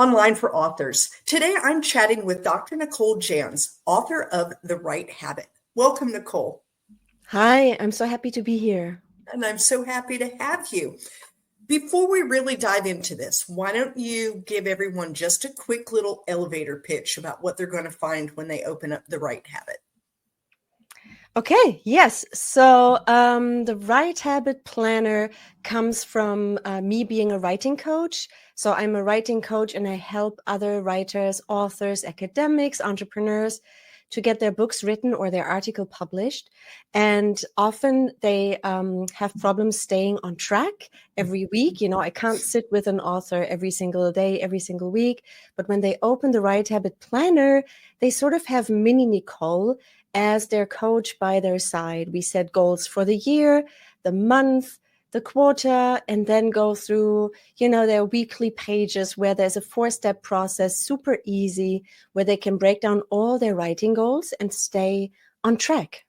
online for authors. Today I'm chatting with Dr. Nicole Janz, author of The Right Habit. Welcome, Nicole. Hi, I'm so happy to be here. And I'm so happy to have you. Before we really dive into this, why don't you give everyone just a quick little elevator pitch about what they're going to find when they open up The Right Habit? Okay, yes. So the Right Habit Planner comes from me being a writing coach. So I'm a writing coach and I help other writers, authors, academics, entrepreneurs to get their books written or their article published. And often they have problems staying on track every week. You know, I can't sit with an author every single day, every single week. But when they open the Right Habit Planner, they sort of have mini Nicole as their coach by their side. We set goals for the year, the month, the quarter, and then go through, their weekly pages where there's a 4-step process, super easy, where they can break down all their writing goals and stay on track.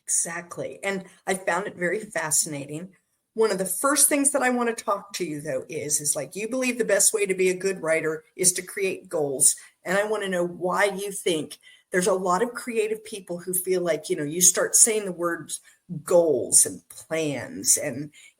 Exactly. And I found it very fascinating. One of the first things that I want to talk to you, though, is like, you believe the best way to be a good writer is to create goals. And I want to know why you think there's a lot of creative people who feel like, you start saying the words goals and plans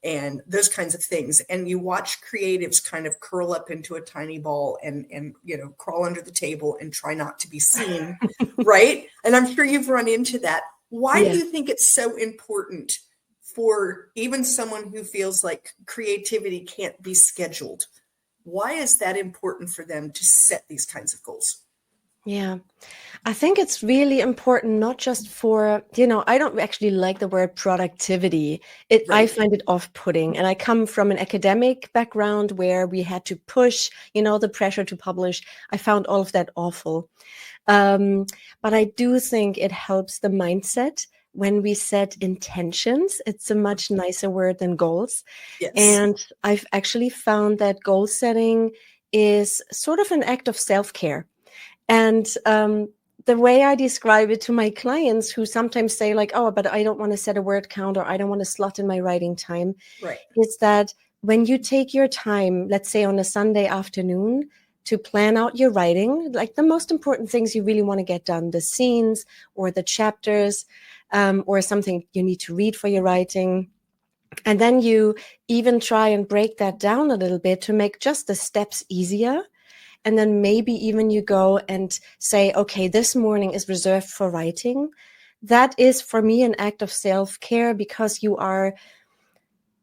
and those kinds of things. And you watch creatives kind of curl up into a tiny ball and crawl under the table and try not to be seen. Right. And I'm sure you've run into that. Why do you think it's so important for even someone who feels like creativity can't be scheduled? Why is that important for them to set these kinds of goals? Yeah, I think it's really important, not just for, I don't actually like the word productivity. I find it off-putting. And I come from an academic background where we had to push, the pressure to publish. I found all of that awful. But I do think it helps the mindset when we set intentions. It's a much nicer word than goals. Yes. And I've actually found that goal setting is sort of an act of self-care. And the way I describe it to my clients who sometimes say like, oh, but I don't want to set a word count or I don't want to slot in my writing time, is that when you take your time, let's say on a Sunday afternoon, to plan out your writing, like the most important things you really want to get done, the scenes or the chapters or something you need to read for your writing. And then you even try and break that down a little bit to make just the steps easier. And then maybe even you go and say, okay, this morning is reserved for writing. That is for me an act of self-care because you are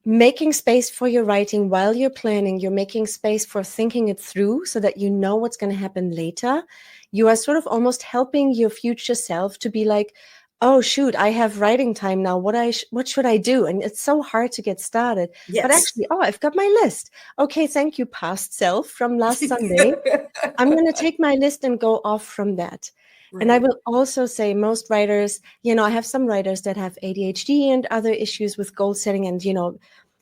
making space for your writing while you're planning. You're making space for thinking it through so that you know what's going to happen later. You are sort of almost helping your future self to be like, oh, shoot, I have writing time now. What should I do? And it's so hard to get started. Yes. But actually, I've got my list. Okay, thank you, past self from last Sunday. I'm going to take my list and go off from that. Right. And I will also say most writers, I have some writers that have ADHD and other issues with goal setting and,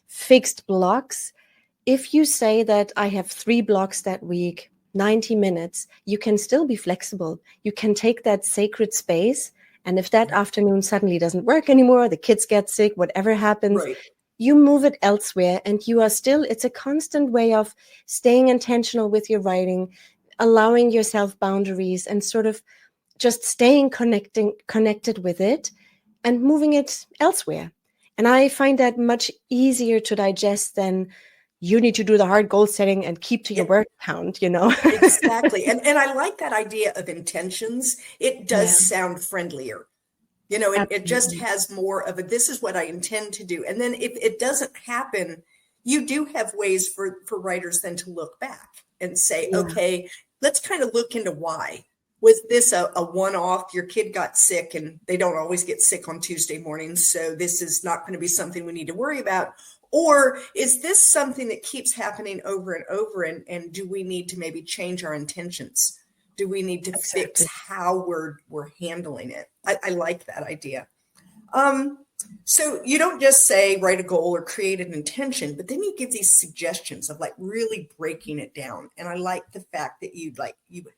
fixed blocks. If you say that I have 3 blocks that week, 90 minutes, you can still be flexible. You can take that sacred space. And if that afternoon suddenly doesn't work anymore, the kids get sick, whatever happens, you move it elsewhere and you are still, it's a constant way of staying intentional with your writing, allowing yourself boundaries and sort of just staying connected with it and moving it elsewhere. And I find that much easier to digest than you need to do the hard goal setting and keep to your word count, Exactly. And I like that idea of intentions. It does sound friendlier. It just has more of a, this is what I intend to do. And then if it doesn't happen, you do have ways for writers then to look back and say, okay, let's kind of look into why. Was this a one-off? Your kid got sick and they don't always get sick on Tuesday mornings. So this is not going to be something we need to worry about. Or is this something that keeps happening over and over? And do we need to maybe change our intentions? Do we need to fix how we're handling it? I like that idea. So you don't just say write a goal or create an intention, but then you give these suggestions of like really breaking it down. And I like the fact that you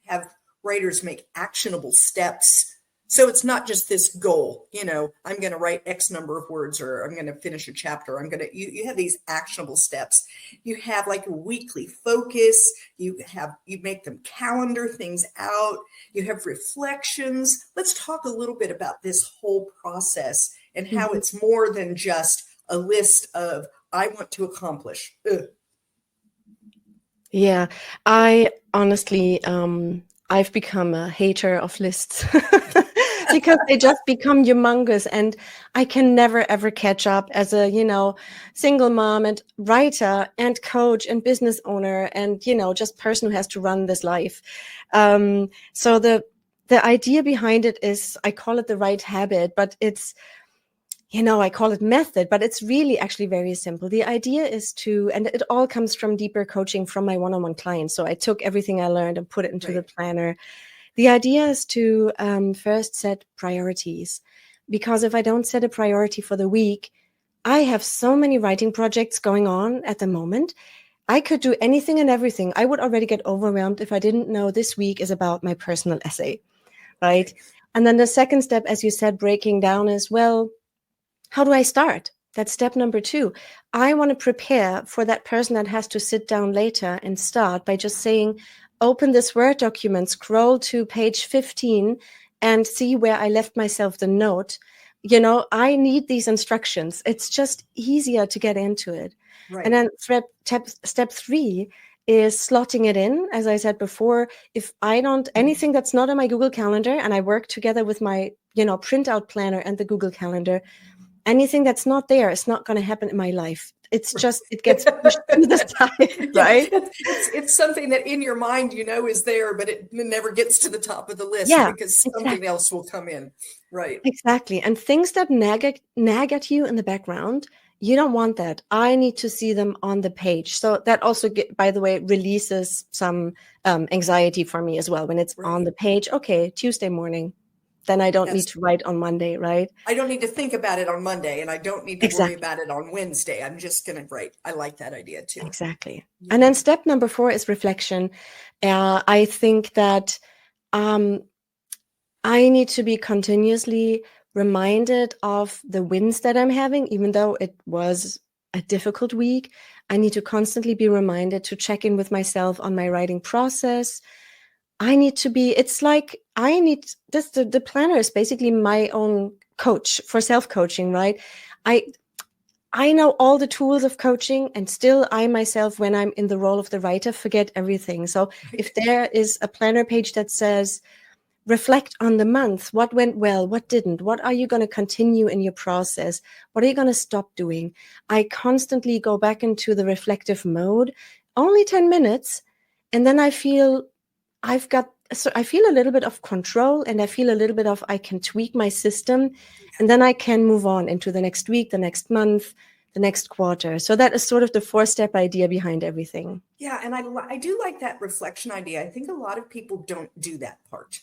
have writers make actionable steps So it's not just this goal, I'm going to write X number of words, or I'm going to finish a chapter. You have these actionable steps. You have like a weekly focus. You make them calendar things out. You have reflections. Let's talk a little bit about this whole process and how it's more than just a list of, I want to accomplish. Ugh. Yeah, I honestly, I've become a hater of lists because they just become humongous, and I can never ever catch up as a, single mom and writer and coach and business owner and, just person who has to run this life. So the idea behind it is, I call it the right habit, but it's, I call it method, but it's really actually very simple. The idea is and it all comes from deeper coaching from my one-on-one clients. So I took everything I learned and put it into the planner. The idea is to first set priorities, because if I don't set a priority for the week, I have so many writing projects going on at the moment. I could do anything and everything. I would already get overwhelmed if I didn't know this week is about my personal essay, right? And then the second step, as you said, breaking down as well. How do I start? That's step number 2. I want to prepare for that person that has to sit down later and start by just saying, open this Word document, scroll to page 15 and see where I left myself the note. I need these instructions. It's just easier to get into it. Right. And then step 3 is slotting it in. As I said before, if I don't, anything that's not on my Google Calendar, and I work together with my, printout planner and the Google Calendar, anything that's not there is not going to happen in my life. It's just, it gets pushed to the side, right? It's something that in your mind, is there, but it never gets to the top of the list because something else will come in. Right. Exactly. And things that nag at you in the background, you don't want that. I need to see them on the page. So that also, by the way, releases some anxiety for me as well. When it's on the page, okay, Tuesday morning, then I don't need to write on Monday, right? I don't need to think about it on Monday, and I don't need to worry about it on Wednesday. I'm just going to write. I like that idea too. Exactly. Yeah. And then step number 4 is reflection. I think that I need to be continuously reminded of the wins that I'm having, even though it was a difficult week. I need to constantly be reminded to check in with myself on my writing process. The planner is basically my own coach for self-coaching, right? I know all the tools of coaching, and still I myself, when I'm in the role of the writer, forget everything. So if there is a planner page that says, reflect on the month, what went well, what didn't, what are you going to continue in your process? What are you going to stop doing? I constantly go back into the reflective mode, only 10 minutes. And then I feel a little bit of control, and I feel a little bit of, I can tweak my system, and then I can move on into the next week, the next month, the next quarter. So that is sort of the 4-step idea behind everything. Yeah. And I do like that reflection idea. I think a lot of people don't do that part.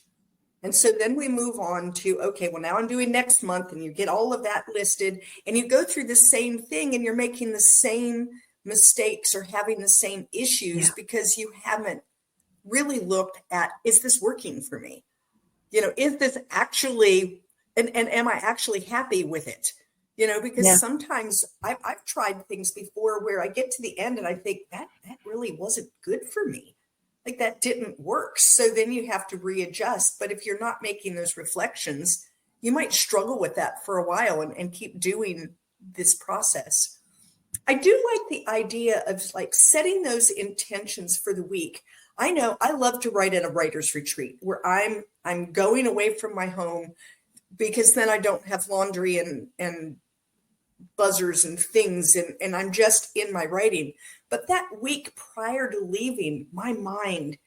And so then we move on to, okay, well, now I'm doing next month, and you get all of that listed, and you go through the same thing, and you're making the same mistakes or having the same issues because you haven't really looked at, is this working for me? Is this actually, and am I actually happy with it? Because sometimes I've tried things before where I get to the end and I think that really wasn't good for me. Like that didn't work. So then you have to readjust. But if you're not making those reflections, you might struggle with that for a while and keep doing this process. I do like the idea of like setting those intentions for the week. I know I love to write at a writer's retreat where I'm going away from my home, because then I don't have laundry and buzzers and things, and I'm just in my writing. But that week prior to leaving, my mind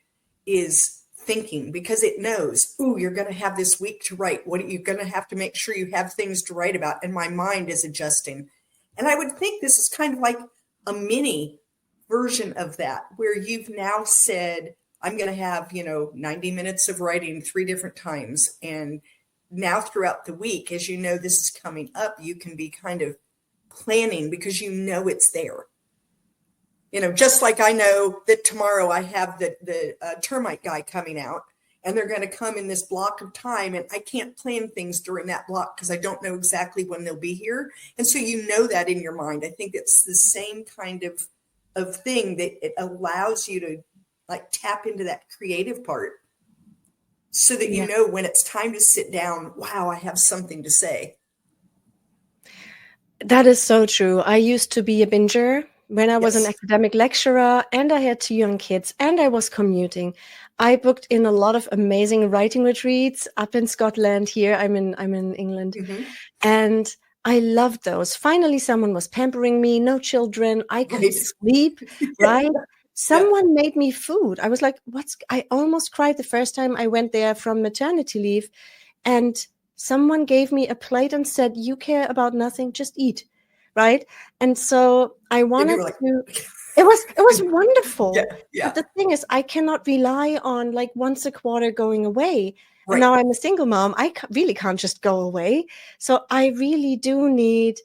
is thinking, because it knows, ooh, you're going to have this week to write. What are you going to have to make sure you have things to write about? And my mind is adjusting. And I would think this is kind of like a mini version of that, where you've now said, I'm going to have, 90 minutes of writing 3 different times. And now throughout the week, as you know, this is coming up, you can be kind of planning because it's there. Just like I know that tomorrow I have the termite guy coming out, and they're going to come in this block of time, and I can't plan things during that block because I don't know exactly when they'll be here. And so you know that in your mind. I think it's the same kind of thing that it allows you to like tap into that creative part so that you know when it's time to sit down, wow, I have something to say. That is so true. I used to be a binger when I was an academic lecturer, and I had 2 young kids, and I was commuting. I booked in a lot of amazing writing retreats up in Scotland. Here, I'm in England, and I loved those. Finally, someone was pampering me. No children. I could sleep. Right. Someone made me food. I was like, I almost cried the first time I went there from maternity leave, and someone gave me a plate and said, "You care about nothing, just eat." Right. And so I wanted to, it was wonderful. But the thing is, I cannot rely on like once a quarter going away. And now I'm a single mom. I really can't just go away. So I really do need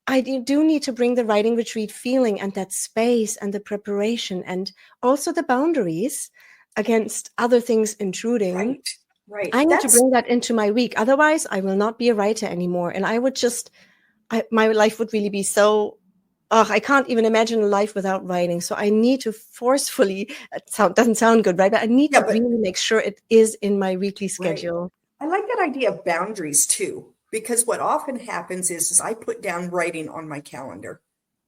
to bring the writing retreat feeling and that space and the preparation and also the boundaries against other things intruding. Right. I need to bring that into my week. Otherwise, I will not be a writer anymore. And I would my life would really be so, I can't even imagine a life without writing. So I need to forcefully, doesn't sound good, right? But I need to really make sure it is in my weekly schedule. I like that idea of boundaries too, because what often happens is I put down writing on my calendar,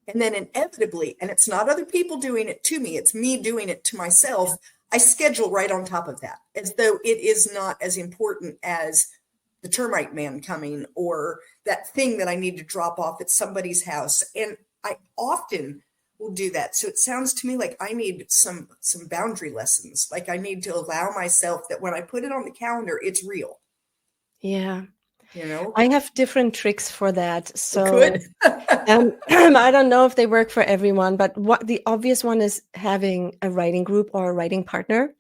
and then inevitably, and it's not other people doing it to me, it's me doing it to myself. I schedule right on top of that, as though it is not as important as the termite man coming or that thing that I need to drop off at somebody's house. And I often will do that. So it sounds to me like I need some boundary lessons. Like I need to allow myself that when I put it on the calendar, it's real. Yeah. You know, I have different tricks for that. So good. I don't know if they work for everyone, but what the obvious one is having a writing group or a writing partner.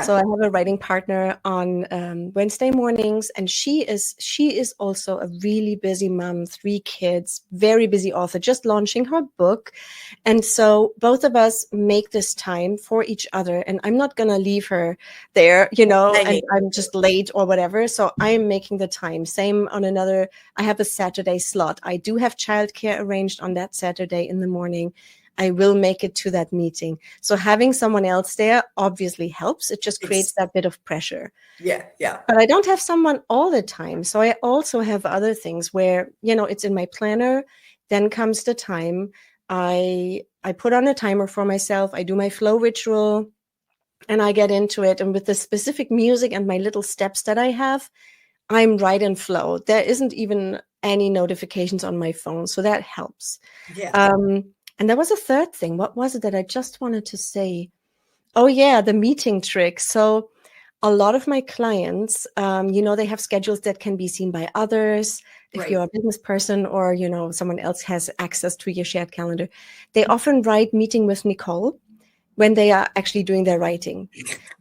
So I have a writing partner on Wednesday mornings, and she is also a really busy mom, 3 kids, very busy author, just launching her book. And so both of us make this time for each other, and I'm not going to leave her there, and I'm just late or whatever. So I'm making the time. Same on I have a Saturday slot. I do have childcare arranged on that Saturday in the morning. I will make it to that meeting. So having someone else there obviously helps. It just creates that bit of pressure. Yeah. But I don't have someone all the time. So I also have other things where, it's in my planner. Then comes the time. I put on a timer for myself. I do my flow ritual and I get into it. And with the specific music and my little steps that I have, I'm right in flow. There isn't even any notifications on my phone. So that helps. Yeah. And there was a third thing. What was it that I just wanted to say? Oh, yeah, the meeting trick. So a lot of my clients, they have schedules that can be seen by others. If you're a business person or, someone else has access to your shared calendar, they often write meeting with Nicole when they are actually doing their writing.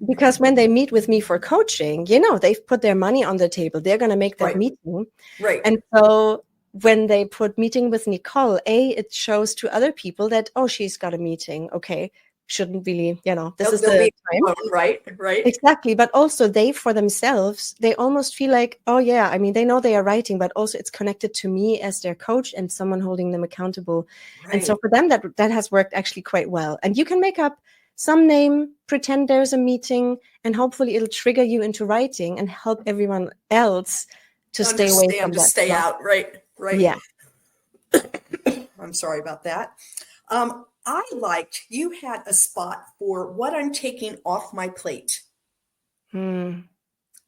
Because when they meet with me for coaching, they've put their money on the table. They're going to make that meeting. Right. And so when they put meeting with Nicole, it shows to other people that, she's got a meeting. Okay. Shouldn't really, this is the time. Alone, right. Exactly. But also they, for themselves, they almost feel like, they know they are writing, but also it's connected to me as their coach and someone holding them accountable. Right. And so for them, that has worked actually quite well. And you can make up some name, pretend there's a meeting, and hopefully it'll trigger you into writing and help everyone else to stay away from that. Stay out. Right. Yeah. I'm sorry about that. I liked you had a spot for what I'm taking off my plate. And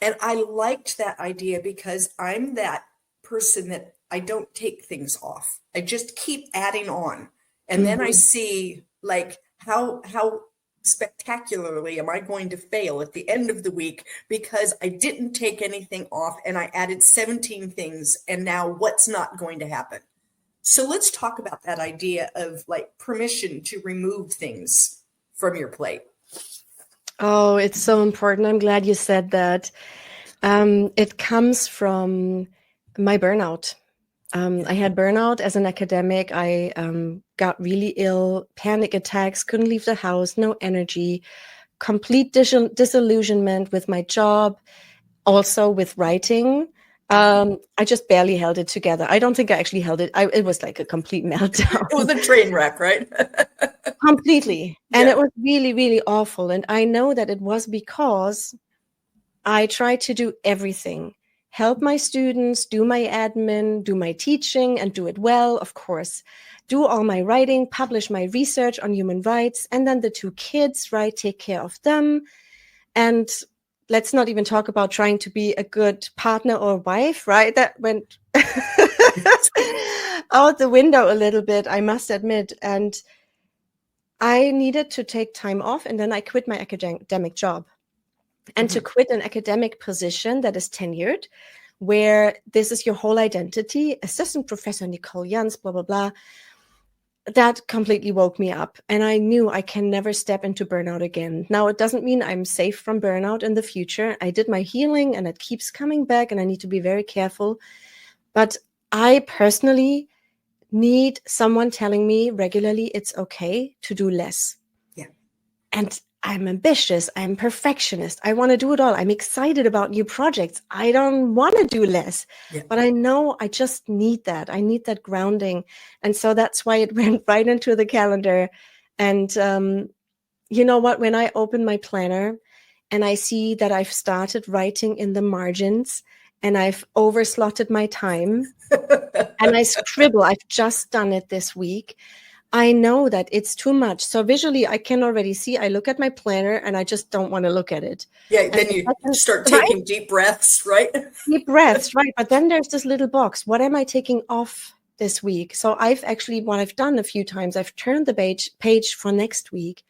I liked that idea because I'm that person that I don't take things off. I just keep adding on. And then I see like how spectacularly am I going to fail at the end of the week because I didn't take anything off and I added 17 things. And now what's not going to happen? So let's talk about that idea of like permission to remove things from your plate. Oh, it's so important. I'm glad you said that. It comes from my burnout. I had burnout as an academic. I got really ill, panic attacks, couldn't leave the house, no energy, complete disillusionment with my job, also with writing. I just barely held it together. I don't think I actually held it. It was like a complete meltdown. It was a train wreck, right? Completely. And Yeah. it was really, really awful. And I know that it was because I tried to do everything. Help my students, do my admin, do my teaching, and do it well, of course. Do all my writing, publish my research on human rights, and then the 2 kids, right? Take care of them. And let's not even talk about trying to be a good partner or wife, right? That went out the window a little bit, I must admit. And I needed to take time off, and then I quit my academic job. And to quit an academic position that is tenured, where this is your whole identity, assistant professor Nicole Janz, blah, blah, blah, that completely woke me up. And I knew I can never step into burnout again. Now, it doesn't mean I'm safe from burnout in the future. I did my healing and it keeps coming back, and I need to be very careful. But I personally need someone telling me regularly it's okay to do less. Yeah. And I'm ambitious. I'm perfectionist. I want to do it all. I'm excited about new projects. I don't want to do less, but I know I just need that. I need that grounding. And so that's why it went right into the calendar. And you know what? When I open my planner and I see that I've started writing in the margins and I've overslotted my time and I scribble, I've just done it this week. I know that it's too much. So visually, I can already see, I look at my planner and I just don't want to look at it. Yeah, then you start taking deep breaths, right? Deep breaths, right. But then there's this little box. What am I taking off this week? So what I've done a few times, I've turned the page for next week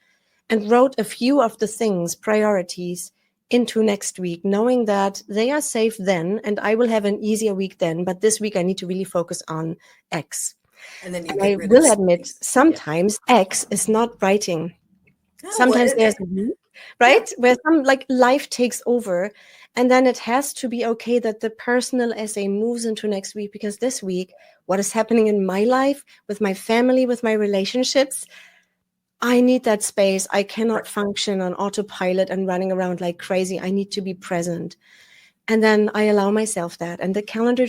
and wrote a few of the things, priorities, into next week, knowing that they are safe then and I will have an easier week then. But this week I need to really focus on X. And then I will admit, sometimes X is not writing. Sometimes there's a week, right? Where some like life takes over. And then it has to be okay that the personal essay moves into next week, because this week, what is happening in my life, with my family, with my relationships, I need that space. I cannot function on autopilot and running around like crazy. I need to be present. And then I allow myself that. And the calendar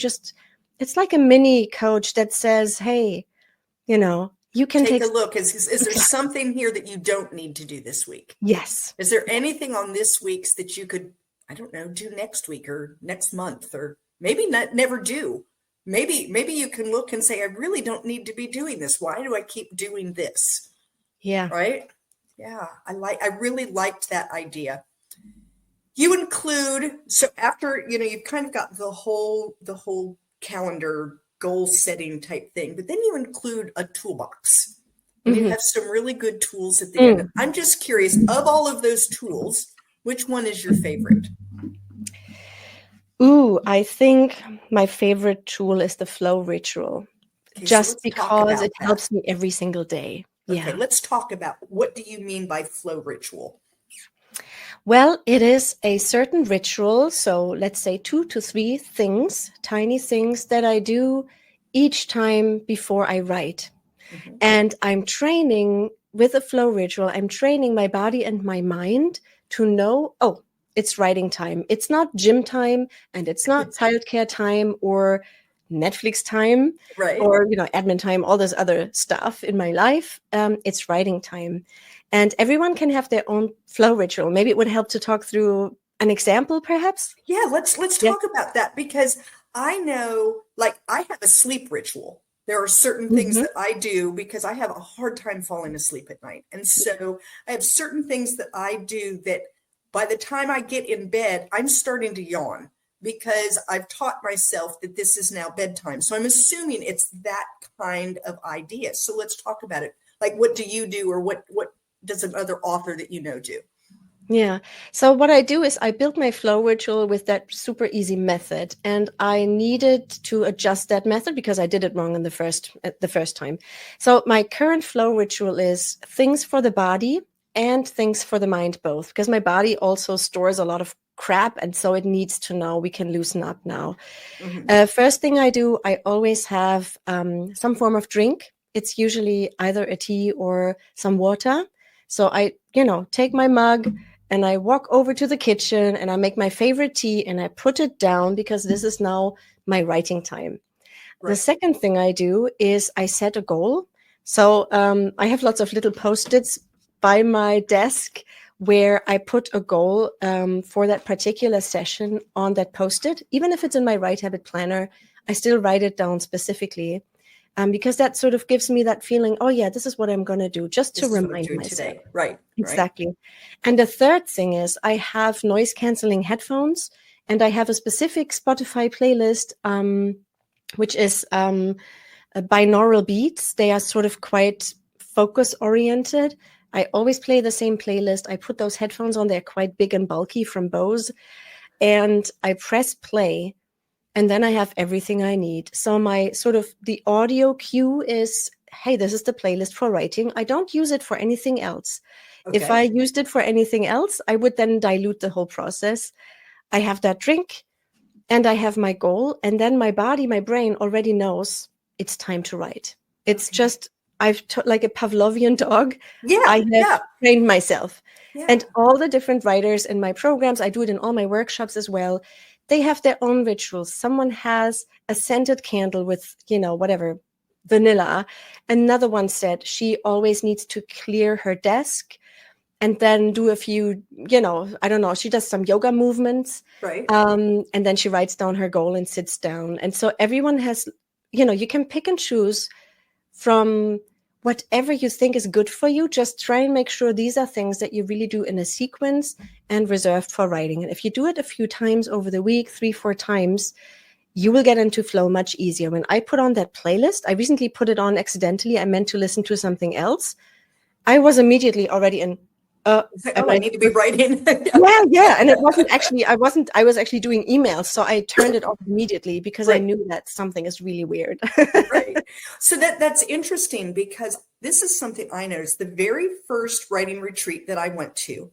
it's like a mini coach that says, hey, you can take a look. Is there something here that you don't need to do this week? Yes. Is there anything on this week's that you could, I don't know, do next week or next month, or maybe never do? Maybe you can look and say, I really don't need to be doing this. Why do I keep doing this? Yeah. Right. Yeah. I really liked that idea. You include, so after, you've kind of got the whole calendar goal setting type thing, but then you include a toolbox and you have some really good tools at the end. I'm just curious, of all of those tools, which one is your favorite? Ooh, I think my favorite tool is the flow ritual, just because it helps me every single day. Okay, let's talk about, what do you mean by flow ritual? Well, it is a certain ritual. So let's say 2 to 3 things, tiny things that I do each time before I write. And I'm training with a flow ritual. I'm training my body and my mind to know, oh, it's writing time. It's not gym time, and it's not childcare time or Netflix time, right? Or, admin time, all this other stuff in my life. It's writing time. And everyone can have their own flow ritual. Maybe it would help to talk through an example, perhaps. Yeah, let's talk about that, because I know, like, I have a sleep ritual. There are certain things that I do because I have a hard time falling asleep at night. And so I have certain things that I do that by the time I get in bed, I'm starting to yawn, because I've taught myself that this is now bedtime. So I'm assuming it's that kind of idea. So let's talk about it. Like, what do you do, or what does another author that you know do? Yeah. So what I do is I built my flow ritual with that super easy method, and I needed to adjust that method because I did it wrong in the first time. So my current flow ritual is things for the body and things for the mind both, because my body also stores a lot of crap, and so it needs to know we can loosen up now. First thing I do, I always have some form of drink. It's usually either a tea or some water. So I, take my mug and I walk over to the kitchen and I make my favorite tea and I put it down because this is now my writing time. The Right. second thing I do is I set a goal. So I have lots of little Post-its by my desk where I put a goal for that particular session on that Post-it. Even if it's in my Write Habit Planner, I still write it down specifically because that sort of gives me that feeling, oh yeah, this is what I'm going to do, just to remind myself. Today. Right. Exactly. Right. And the third thing is I have noise canceling headphones and I have a specific Spotify playlist, which is binaural beats. They are sort of quite focus oriented. I always play the same playlist. I put those headphones on. They're quite big and bulky from Bose. And I press play and then I have everything I need. So my sort of the audio cue is, hey, this is the playlist for writing. I don't use it for anything else. Okay. If I used it for anything else, I would then dilute the whole process. I have that drink and I have my goal. And then my body, my brain already knows it's time to write. It's just, like a Pavlovian dog. Yeah, I have trained myself. Yeah. And all the different writers in my programs, I do it in all my workshops as well. They have their own rituals. Someone has a scented candle with, whatever, vanilla. Another one said she always needs to clear her desk and then do a few, I don't know, she does some yoga movements. Right. And then she writes down her goal and sits down. And so everyone has, you can pick and choose from whatever you think is good for you. Just try and make sure these are things that you really do in a sequence and reserved for writing. And if you do it a few times over the week, 3-4 times, you will get into flow much easier. When I put on that playlist, I recently put it on accidentally. I meant to listen to something else. I was immediately already in, I need to be writing. yeah. And it wasn't actually, I was actually doing emails. So I turned it off immediately because I knew that something is really weird. Right. So that's interesting because this is something I noticed. The very first writing retreat that I went to,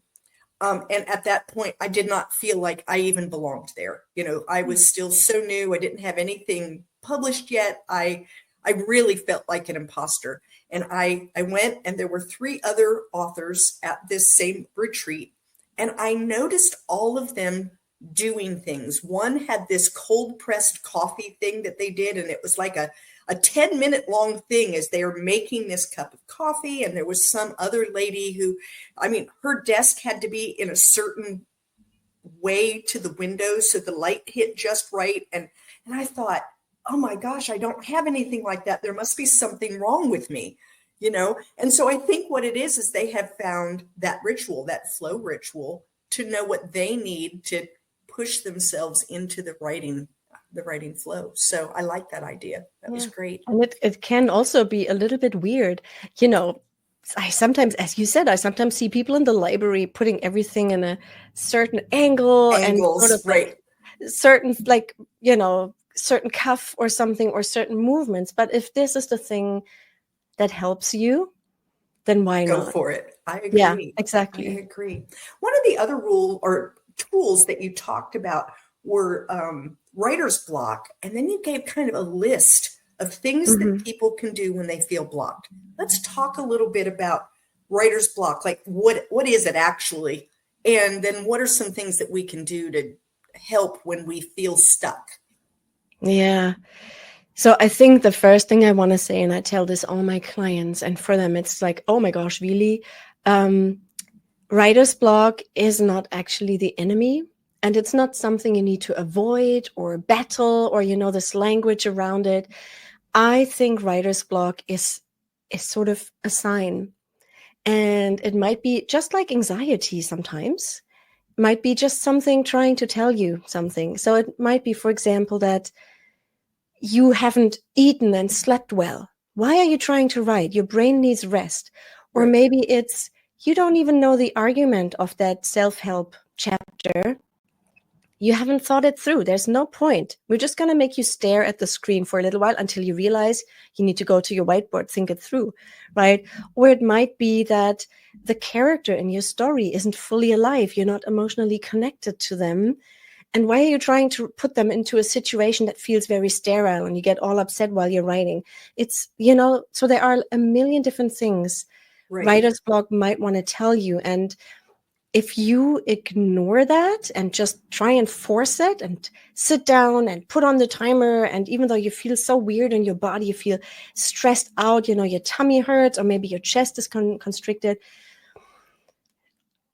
and at that point, I did not feel like I even belonged there. I was still so new. I didn't have anything published yet. I really felt like an imposter. And I went and there were 3 other authors at this same retreat. And I noticed all of them doing things. One had this cold pressed coffee thing that they did. And it was like a 10-minute long thing as they were making this cup of coffee. And there was some other lady who, her desk had to be in a certain way to the window so the light hit just right. And I thought, oh my gosh, I don't have anything like that. There must be something wrong with me, And so I think what it is they have found that ritual, that flow ritual, to know what they need to push themselves into the writing flow. So I like that idea. That was great. And it can also be a little bit weird. I sometimes, as you said, I sometimes see people in the library putting everything in a certain angle and sort of certain, certain cuff or something or certain movements. But if this is the thing that helps you, then why not? Go for it. I agree. Yeah, exactly. I agree. One of the other tools that you talked about were writer's block. And then you gave kind of a list of things that people can do when they feel blocked. Let's talk a little bit about writer's block. Like what is it actually? And then what are some things that we can do to help when we feel stuck? Yeah. So I think the first thing I want to say, and I tell this all my clients, and for them, it's like, oh my gosh, really? Writer's block is not actually the enemy. And it's not something you need to avoid or battle or, this language around it. I think writer's block is sort of a sign. And it might be just like anxiety sometimes. It might be just something trying to tell you something. So it might be, for example, that you haven't eaten and slept well. Why are you trying to write? Your brain needs rest. Or maybe it's you don't even know the argument of that self-help chapter. You haven't thought it through. There's no point. We're just going to make you stare at the screen for a little while until you realize you need to go to your whiteboard, think it through, right? Or it might be that the character in your story isn't fully alive. You're not emotionally connected to them. And why are you trying to put them into a situation that feels very sterile and you get all upset while you're writing? It's, so there are a million different things Right. writer's block might want to tell you. And if you ignore that and just try and force it and sit down and put on the timer, and even though you feel so weird in your body, you feel stressed out, your tummy hurts, or maybe your chest is constricted,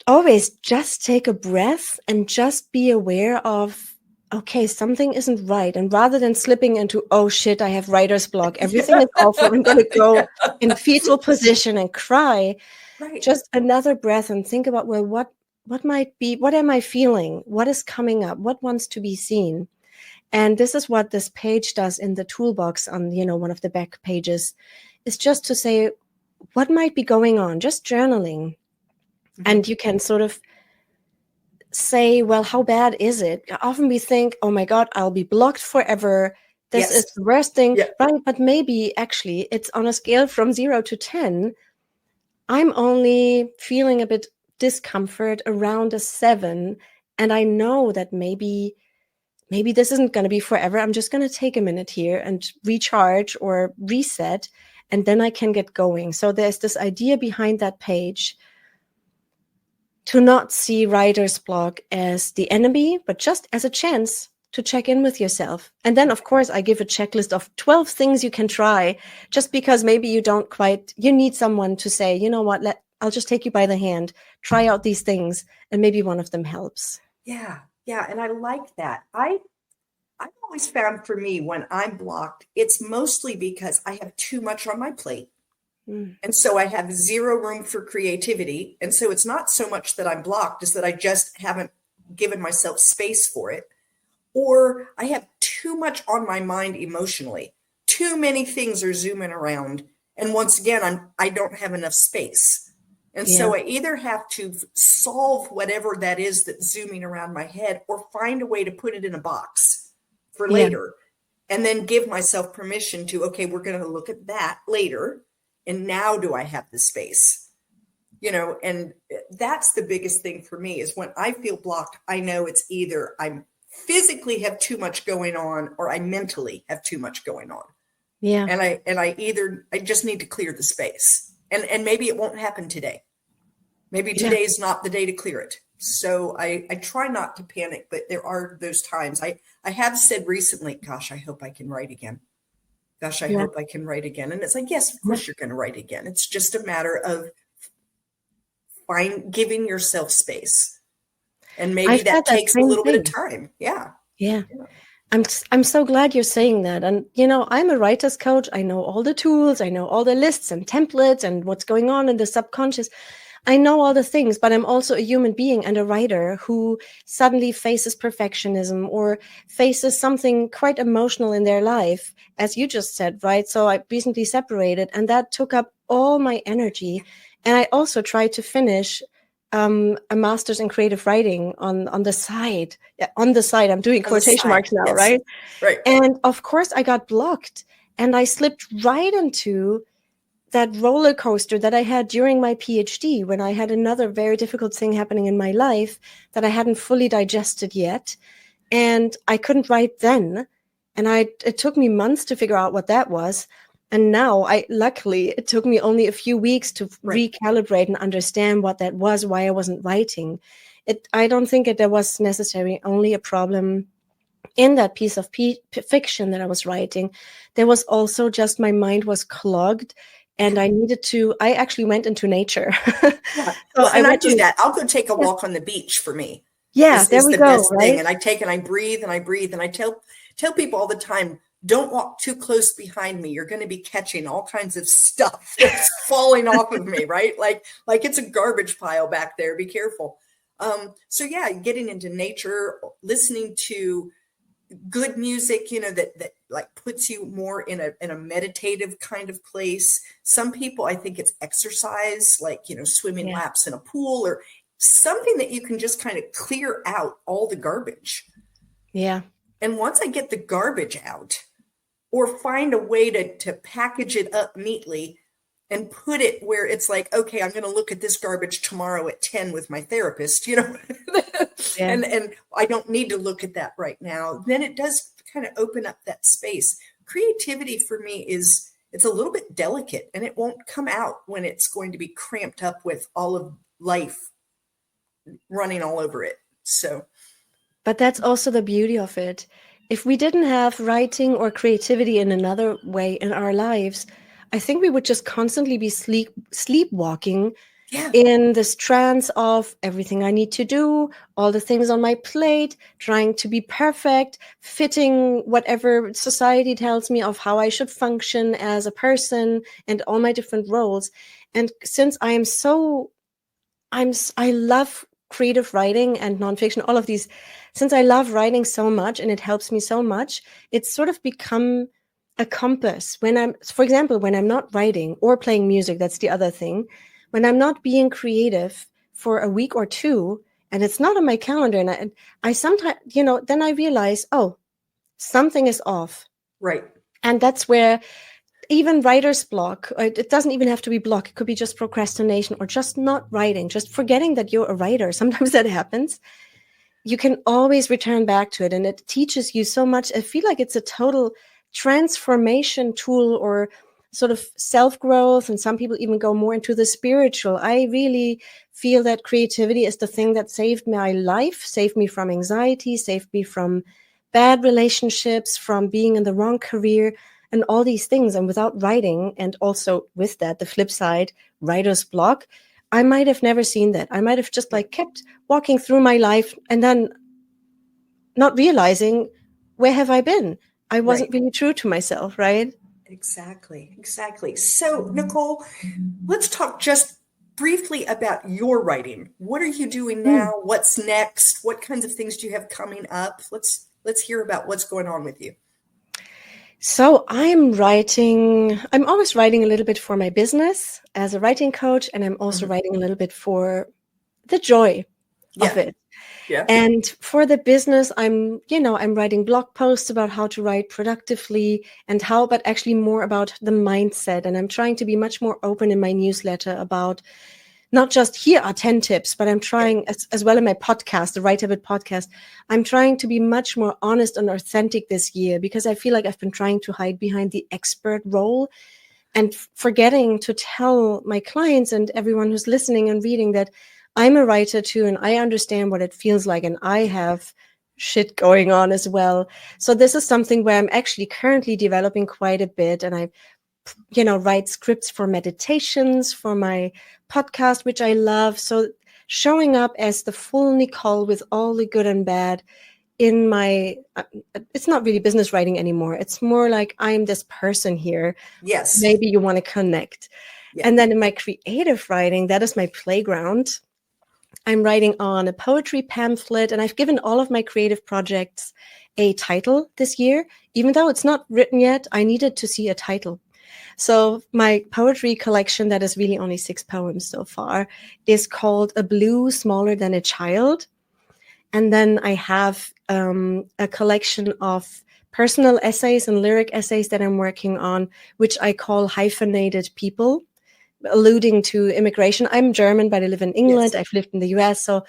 always just take a breath and just be aware of, okay, something isn't right. And rather than slipping into, oh shit, I have writer's block, everything is awful, I'm going to go in fetal position and cry, Right. just another breath and think about, well, what might be, what am I feeling? What is coming up? What wants to be seen? And this is what this page does in the toolbox on, one of the back pages, is just to say, what might be going on? Just journaling. Mm-hmm. And you can sort of say, well, how bad is it? Often we think, oh my God, I'll be blocked forever. This is the worst thing, right? But maybe actually it's on a scale from 0 to 10. I'm only feeling a bit discomfort around a 7. And I know that maybe this isn't going to be forever. I'm just going to take a minute here and recharge or reset, and then I can get going. So there's this idea behind that page to not see writer's block as the enemy, but just as a chance to check in with yourself. And then, of course, I give a checklist of 12 things you can try, just because maybe you need someone to say, you know what, I'll just take you by the hand, try out these things, and maybe one of them helps. Yeah. Yeah. And I like that. I've always found, for me, when I'm blocked, it's mostly because I have too much on my plate. And so I have zero room for creativity. And so it's not so much that I'm blocked, it's that I just haven't given myself space for it. Or I have too much on my mind emotionally. Too many things are zooming around. And once again, I don't have enough space. And so I either have to solve whatever that is that's zooming around my head, or find a way to put it in a box for later. And then give myself permission to, okay, we're going to look at that later. And now do I have the space? And that's the biggest thing for me, is when I feel blocked, I know it's either I'm physically have too much going on, or I mentally have too much going on. Yeah. And I just need to clear the space. And maybe it won't happen today. Maybe today is not the day to clear it. So I try not to panic, but there are those times. I have said recently, gosh, I hope I can write again. Gosh, I hope I can write again. And it's like, yes, of course you're going to write again. It's just a matter of giving yourself space. And maybe that takes a little bit of time. Yeah. I'm so glad you're saying that. And, I'm a writer's coach. I know all the tools. I know all the lists and templates and what's going on in the subconscious. I know all the things, but I'm also a human being and a writer who suddenly faces perfectionism or faces something quite emotional in their life, as you just said, right? So I recently separated, and that took up all my energy. And I also tried to finish a master's in creative writing on the side. On the side, I'm doing quotation marks now, right? Right. And of course, I got blocked, and I slipped right into that roller coaster that I had during my PhD, when I had another very difficult thing happening in my life that I hadn't fully digested yet. And I couldn't write then. And it took me months to figure out what that was. And now luckily it took me only a few weeks to recalibrate and understand what that was, why I wasn't writing. I don't think there was necessarily only a problem in that piece of fiction that I was writing. There was also just my mind was clogged. And I actually went into nature. And I do that. I'll go take a walk on the beach for me. Yeah, there we go. Best thing. And I breathe and I breathe. And I tell people all the time, don't walk too close behind me. You're going to be catching all kinds of stuff that's falling off of me, right? Like it's a garbage pile back there. Be careful. So yeah, getting into nature, listening to good music, that like puts you more in a meditative kind of place. Some people, I think it's exercise, like, swimming laps in a pool, or something that you can just kind of clear out all the garbage. Yeah. And once I get the garbage out, or find a way to package it up neatly and put it where it's like, okay, I'm going to look at this garbage tomorrow at 10 with my therapist, and I don't need to look at that right now. Then it does kind of open up that space. Creativity for me is it's a little bit delicate, and it won't come out when it's going to be cramped up with all of life running all over it. So, But that's also the beauty of it. If we didn't have writing or creativity in another way in our lives, I think we would just constantly be sleepwalking yeah, in this trance of everything I need to do, all the things on my plate, trying to be perfect, fitting whatever society tells me of how I should function as a person and all my different roles. And since I love creative writing and nonfiction, all of these, since I love writing so much and it helps me so much, it's sort of become a compass. For example, when I'm not writing or playing music, that's the other thing. When I'm not being creative for a week or two, and it's not on my calendar, and I sometimes, then I realize, oh, something is off. right. And that's where even writer's block, it doesn't even have to be block. It could be just procrastination or just not writing, just forgetting that you're a writer. Sometimes that happens. You can always return back to it, and it teaches you so much. I feel like it's a total transformation tool or sort of self-growth, and some people even go more into the spiritual. I really feel that creativity is the thing that saved my life, saved me from anxiety, saved me from bad relationships, from being in the wrong career, and all these things. And without writing, and also with that, the flip side, writer's block, I might have never seen that. I might have just kept walking through my life and then not realizing, where have I been? I wasn't really true to myself, right? Exactly. So, Nicole, let's talk just briefly about your writing. What are you doing now? What's next? What kinds of things do you have coming up? Let's hear about what's going on with you. So I'm always writing a little bit for my business as a writing coach, and I'm also writing a little bit for the joy of it. Yeah. And for the business, I'm writing blog posts about how to write productively but actually more about the mindset. And I'm trying to be much more open in my newsletter about not just here are 10 tips, but I'm trying as well in my podcast, the Right Habit podcast, I'm trying to be much more honest and authentic this year, because I feel like I've been trying to hide behind the expert role and forgetting to tell my clients and everyone who's listening and reading that I'm a writer too, and I understand what it feels like, and I have shit going on as well. So this is something where I'm actually currently developing quite a bit, and I write scripts for meditations for my podcast, which I love. So showing up as the full Nicole with all the good and bad in my, it's not really business writing anymore. It's more like I'm this person here. Yes. Maybe you want to connect. Yeah. And then in my creative writing, that is my playground. I'm writing on a poetry pamphlet, and I've given all of my creative projects a title this year. Even though it's not written yet, I needed to see a title. So my poetry collection, that is really only 6 poems so far, is called A Blue Smaller Than a Child. And then I have a collection of personal essays and lyric essays that I'm working on, which I call Hyphenated People, alluding to immigration. I'm German, but I live in England. Yes. I've lived in the US. So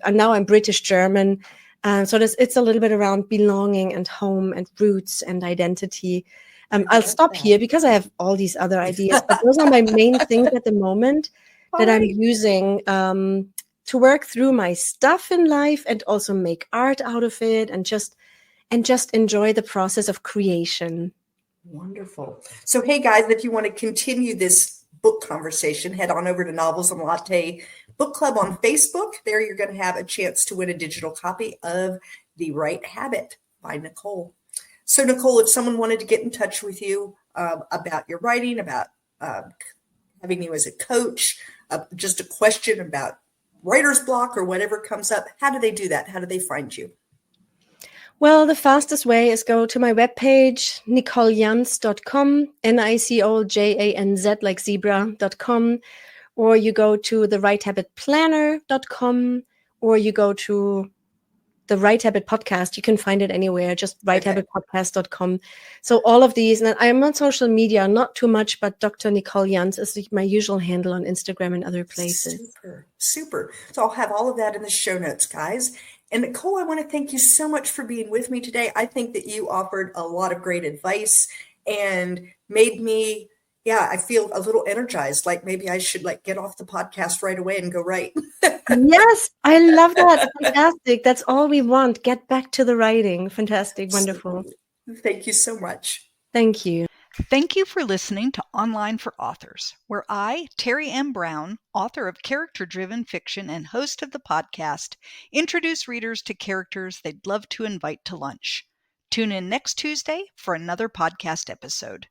now I'm British German. So it's a little bit around belonging and home and roots and identity. I'll stop here because I have all these other ideas, but those are my main things at the moment that I'm using to work through my stuff in life and also make art out of it and just enjoy the process of creation. Wonderful. So, hey guys, if you want to continue this book conversation, head on over to Novels and Latte Book Club on Facebook. There you're going to have a chance to win a digital copy of The Right Habit by Nicole. So, Nicole, if someone wanted to get in touch with you about your writing, about having you as a coach, just a question about writer's block or whatever comes up, how do they do that? How do they find you? Well, the fastest way is go to my webpage, NicoleJanz.com, NicoleJanz, like zebra.com, or you go to the righthabitplanner.com, or you go to the Right Habit podcast. You can find it anywhere, just righthabitpodcast.com. So all of these, and I'm on social media, not too much, but Dr. Nicole Janz is my usual handle on Instagram and other places. Super. So I'll have all of that in the show notes, guys. And Nicole, I want to thank you so much for being with me today. I think that you offered a lot of great advice and made me, yeah, I feel a little energized. Like maybe I should like get off the podcast right away and go write. Yes, I love that. Fantastic. That's all we want. Get back to the writing. Fantastic. Wonderful. Thank you so much. Thank you. Thank you for listening to Online for Authors, where I, Terry M. Brown, author of character-driven fiction and host of the podcast, introduce readers to characters they'd love to invite to lunch. Tune in next Tuesday for another podcast episode.